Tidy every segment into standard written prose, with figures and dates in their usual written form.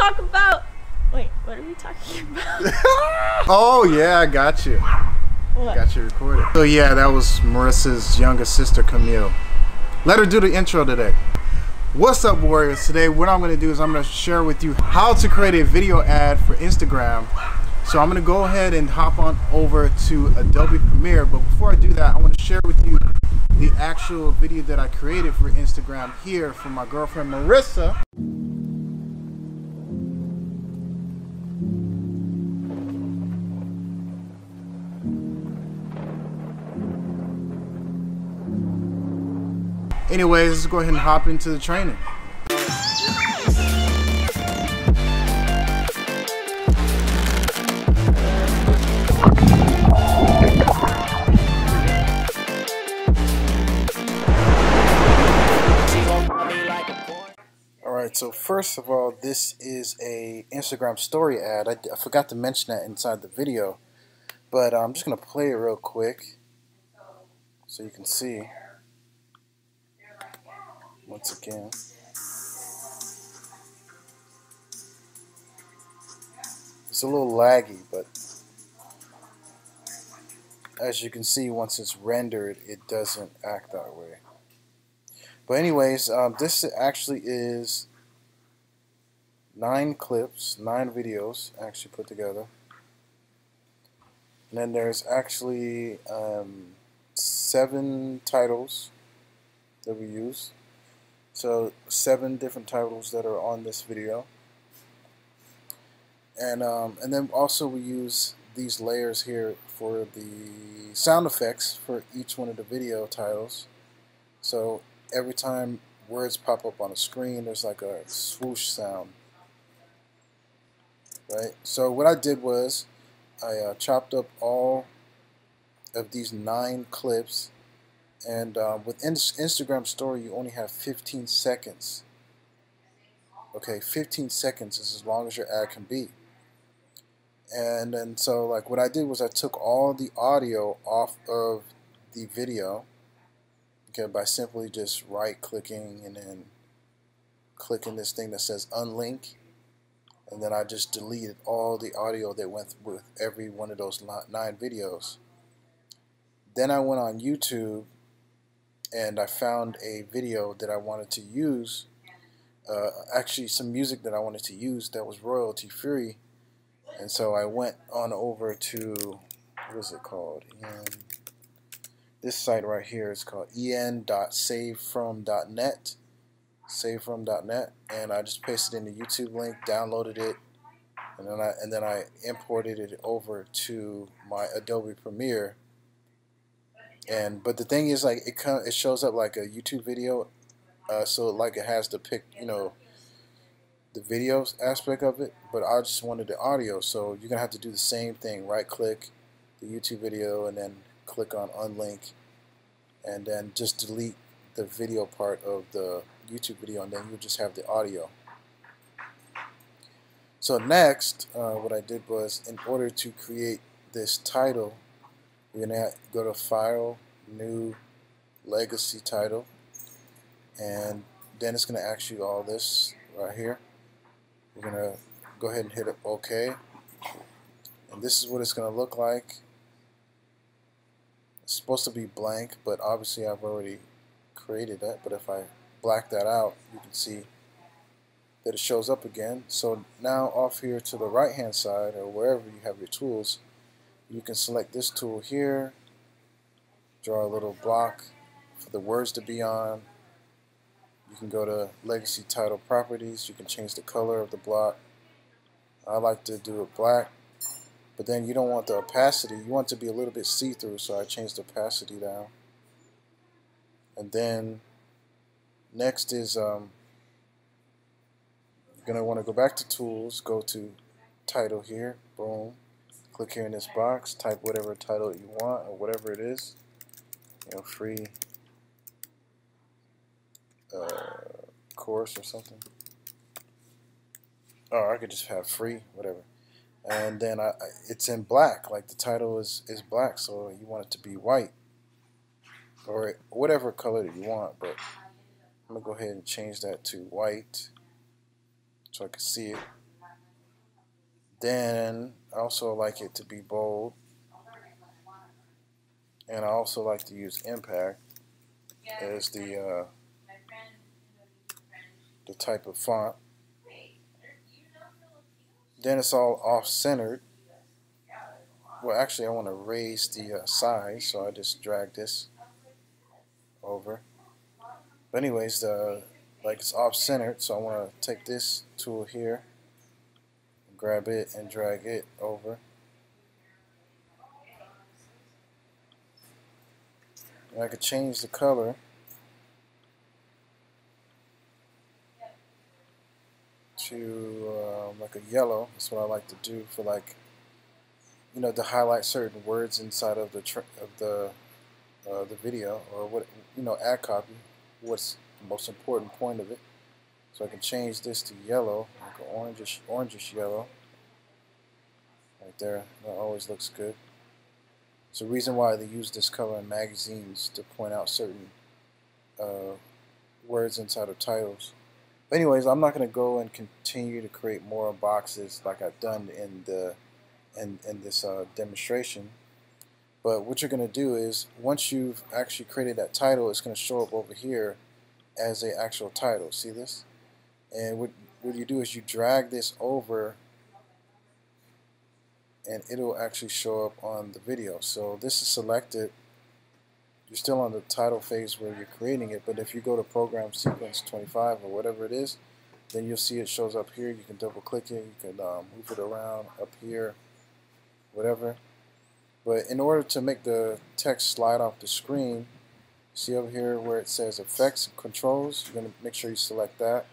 talk about. Wait, what are we talking about? Oh yeah, I got you. What? Got you recorded. So yeah, that was Marissa's younger sister, Camille. Let her do the intro today. What's up, Warriors? Today what I'm going to do is I'm going to share with you how to create a video ad for Instagram. So I'm going to go ahead and hop on over to Adobe Premiere, but before I do that, I want to share with you the actual video that I created for Instagram here from my girlfriend Marissa. Anyways, let's go ahead and hop into the training. Alright, so first of all, this is a Instagram story ad. I forgot to mention that inside the video, but I'm just going to play it real quick so you can see. Once again, it's a little laggy, but as you can see, once it's rendered, it doesn't act that way. But anyways, this actually is 9 clips, 9 videos actually put together. And then there's actually 7 titles that we use. So 7 different titles that are on this video, and then also we use these layers here for the sound effects for each one of the video titles. So every time words pop up on a screen, there's like a swoosh sound, right? So what I did was I chopped up all of these 9 clips. And with Instagram story, you only have 15 seconds. Okay, 15 seconds is as long as your ad can be. And then so like what I did was I took all the audio off of the video, okay, by simply just right clicking and then clicking this thing that says unlink, and then I just deleted all the audio that went with every one of those 9 videos. Then I went on YouTube and I found a video that I wanted to use, actually some music that I wanted to use that was royalty free, and so I went on over to, what is it called? This site right here is called en.savefrom.net, savefrom.net, and I just pasted in the YouTube link, downloaded it, and then I imported it over to my Adobe Premiere. But the thing is, like, it shows up like a YouTube video, so like it has the the videos aspect of it. But I just wanted the audio, so you're gonna have to do the same thing. Right click the YouTube video and then click on unlink, and then just delete the video part of the YouTube video, and then you just have the audio. So next, what I did was, in order to create this title, we're going to go to File, New, Legacy Title, and then it's going to ask you all this right here. We're going to go ahead and hit OK, and this is what it's going to look like. It's supposed to be blank, but obviously I've already created that. But if I black that out, you can see that it shows up again. So now off here to the right hand side, or wherever you have your tools, you can select this tool here, draw a little block for the words to be on. You can go to Legacy Title Properties. You can change the color of the block. I like to do it black, but then you don't want the opacity. You want it to be a little bit see-through, so I changed the opacity down. And then next is you're going to want to go back to Tools, go to Title here, boom. Click here in this box, type whatever title you want or whatever it is, free course or something. Or I could just have free, whatever. And then it's in black, like the title is black, so you want it to be white or whatever color that you want. But I'm gonna go ahead and change that to white so I can see it. Then I also like it to be bold, and I also like to use impact as the type of font. Then it's all off-centered. Well, actually, I want to raise the size, so I just drag this over. But anyways, like it's off-centered, so I want to take this tool here, grab it, and drag it over. And I could change the color to like a yellow. That's what I like to do for, like, you know, to highlight certain words inside of the video, or what, you know, ad copy. What's the most important point of it? So I can change this to yellow, like an orangish yellow. Right there, that always looks good. It's the reason why they use this color in magazines, to point out certain words inside of titles. But anyways, I'm not going to go and continue to create more boxes like I've done in this demonstration. But what you're going to do is, once you've actually created that title, it's going to show up over here as an actual title. See this? And what you do is you drag this over, and it'll actually show up on the video. So this is selected. You're still on the title phase where you're creating it, but if you go to program sequence 25 or whatever it is, then you'll see it shows up here. You can double click it, you can move it around up here, whatever. But in order to make the text slide off the screen, see over here where it says effects and controls, you're going to make sure you select that,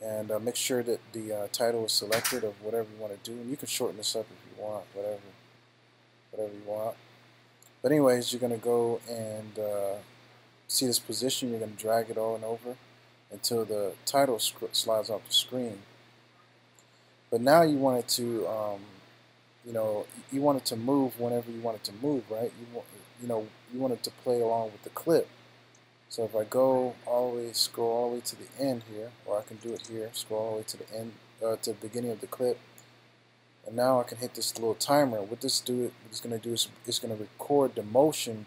and make sure that the title is selected of whatever you want to do. And you can shorten this up if you want, whatever you want. But anyways, you're going to go and see this position. You're going to drag it on over until the title slides off the screen. But now you want it to, you know, you want it to move whenever you want it to move, right? You want it to play along with the clip. So if I go all the way, scroll all the way to the end here, or I can do it here, scroll all the way to the end, to the beginning of the clip. And now I can hit this little timer. What this going to do is it's going to record the motion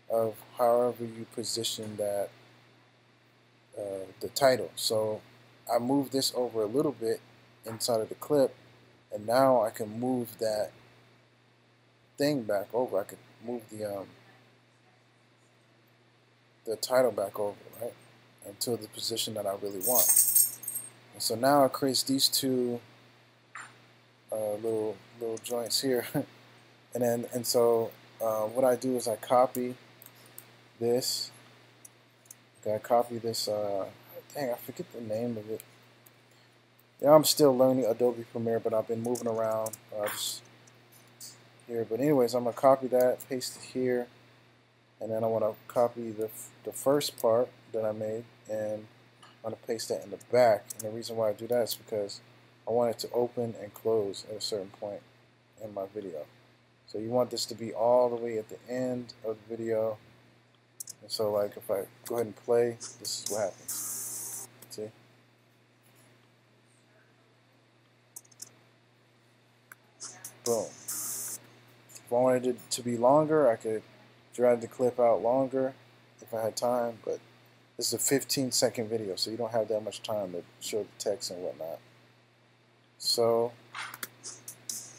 of however you position that the title. So I move this over a little bit inside of the clip, and now I can move that thing back over. I could move the title back over, right, until the position that I really want. And so now it creates these two little joints here, and so what I do is I copy this. Okay, I copy this. Dang, I forget the name of it. Yeah, I'm still learning Adobe Premiere, but I've been moving around just here. But anyways, I'm gonna copy that, paste it here, and then I want to copy the first part that I made, and I'm gonna paste that in the back. And the reason why I do that is because I want it to open and close at a certain point in my video. So you want this to be all the way at the end of the video. And so, like, if I go ahead and play, this is what happens. See? Boom. If I wanted it to be longer, I could drag the clip out longer if I had time, but this is a 15-second video, so you don't have that much time to show the text and whatnot. So,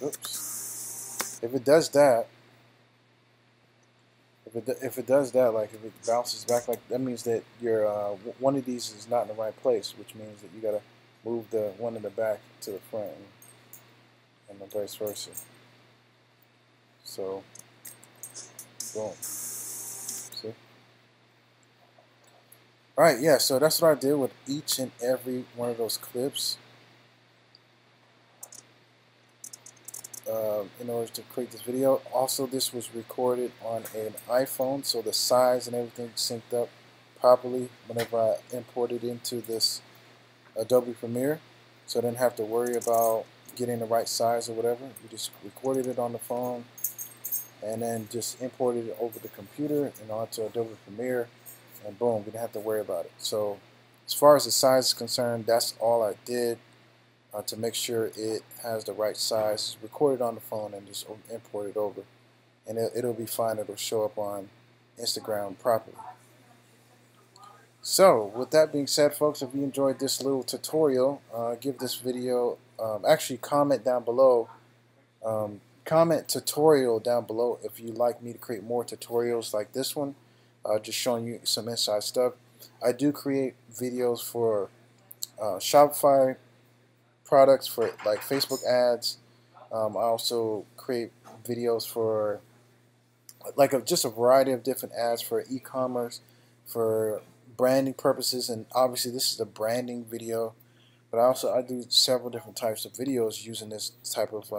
oops. If it does that, if it does that, like if it bounces back, like that means that your one of these is not in the right place, which means that you gotta move the one in the back to the front, and vice versa. So, boom. See? All right, yeah. So that's what I did with each and every one of those clips. In order to create this video. Also, this was recorded on an iPhone, so the size and everything synced up properly whenever I imported into this Adobe Premiere, so I didn't have to worry about getting the right size or whatever. We just recorded it on the phone and then just imported it over the computer and onto Adobe Premiere, and boom, we didn't have to worry about it. So as far as the size is concerned, that's all I did. to make sure it has the right size. Record it on the phone and just import it over, and it'll be fine. It'll show up on Instagram properly. So with that being said, folks, if you enjoyed this little tutorial, give this video, actually comment down below, comment tutorial down below if you'd like me to create more tutorials like this one, just showing you some inside stuff. I do create videos for Shopify products, for like Facebook ads. I also create videos for like just a variety of different ads for e-commerce, for branding purposes, and obviously this is a branding video. But I do several different types of videos using this type of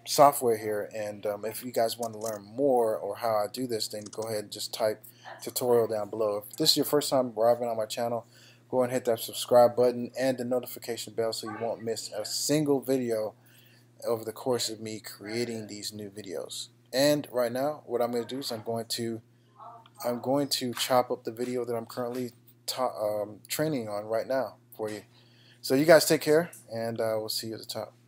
software here. And if you guys want to learn more or how I do this, then go ahead and just type tutorial down below. If this is your first time arriving on my channel, go ahead and hit that subscribe button and the notification bell so you won't miss a single video over the course of me creating these new videos. And right now, what I'm going to do is I'm going to chop up the video that I'm currently training on right now for you. So you guys take care, and we'll see you at the top.